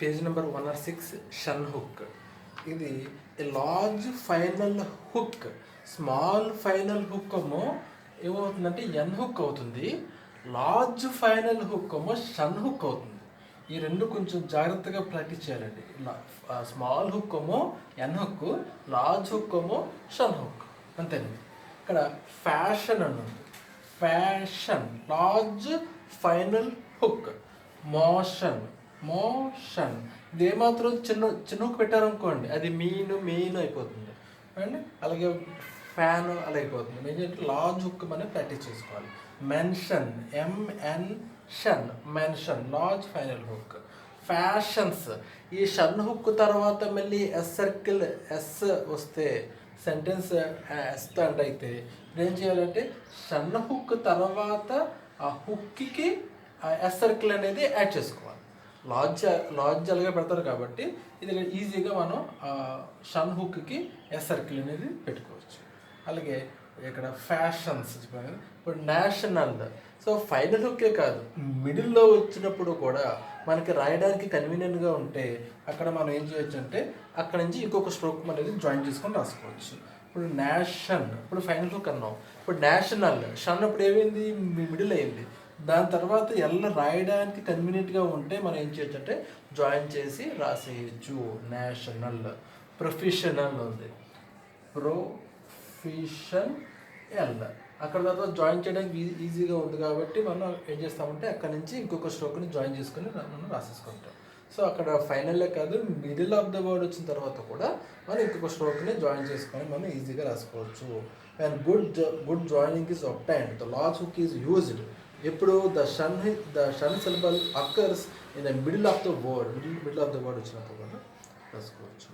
Page number 106 shun hook. ఇది large final hook. Small final hook ఏమో ఏమవుతుందంటే N hook అవుతుంది, లార్జ్ ఫైనల్ హుక్ ఏమో షన్ హుక్ అవుతుంది. ఈ రెండు కొంచెం జాగ్రత్తగా ప్రాక్టీస్ చేయాలండి. స్మాల్ హుక్ ఏమో ఎన్ హుక్, లార్జ్ హుక్ ఏమో షన్ హుక్, అంతేనండి. ఇక్కడ ఫ్యాషన్ అని ఉంది. Fashion large final hook. Motion ఇది ఏమాత్రం చిన్న హుక్ పెట్టారనుకోండి అది మెయిన్ అయిపోతుంది అండి. అలాగే ఫ్యాన్ అలా అయిపోతుంది. ఏంటంటే లార్జ్ హుక్ మనం ప్రాక్టీస్ చేసుకోవాలి. Mention large final hook. Fashions ఈ షన్ హుక్ తర్వాత మళ్ళీ ఎస్ సర్కిల్ ఎస్ వస్తే సెంటెన్స్ ఎస్ అండ్ అయితే ఏం చేయాలంటే షన్ హుక్ తర్వాత ఆ హుక్కి ఎస్ సర్కిల్ అనేది యాడ్ చేసుకోవాలి. లార్జ్ అలాగే పెడతారు కాబట్టి ఇది ఈజీగా మనం షన్ హుక్కి ఎస్ సర్కిల్ అనేది పెట్టుకోవచ్చు. అలాగే ఇక్కడ ఫ్యాషన్స్ చెప్పాను కదా. ఇప్పుడు నేషనల్. సో ఫైనల్ హుక్కే కాదు, మిడిల్లో వచ్చినప్పుడు కూడా మనకి రాయడానికి కన్వీనియంట్గా ఉంటే అక్కడ మనం ఏం చేయొచ్చు అంటే అక్కడ నుంచి ఇంకొక స్ట్రోక్ అనేది జాయిన్ చేసుకొని రాసుకోవచ్చు. ఇప్పుడు నేషన్, ఇప్పుడు ఫైనల్ హుక్ అన్నాం. ఇప్పుడు నేషనల్ షన్ అప్పుడు ఏమైంది, మిడిల్ అయింది. దాని తర్వాత ఎల్ల రాయడానికి కన్వీనియంట్గా ఉంటే మనం ఏం చేయొచ్చు అంటే జాయిన్ చేసి రాసేయచ్చు. నేషనల్. ప్రొఫెషనల్ ఉంది. ప్రొఫెషనల్ అక్కడ తర్వాత జాయిన్ చేయడానికి ఈజీగా ఉంది కాబట్టి మనం ఏం చేస్తామంటే అక్కడ నుంచి ఇంకొక స్ట్రోక్ని జాయిన్ చేసుకొని మనం రాసేసుకుంటాం. సో అక్కడ ఫైనల్లే కాదు, మిడిల్ ఆఫ్ ద వర్డ్ వచ్చిన తర్వాత కూడా మనం ఇంకొక స్ట్రోక్ని జాయిన్ చేసుకొని మనం ఈజీగా రాసుకోవచ్చు. And good joining is obtained. The large hook is used ఎప్పుడు the shun syllable occurs in the middle of the word. Middle of the word వచ్చినప్పుడు కూడా రాసుకోవచ్చు.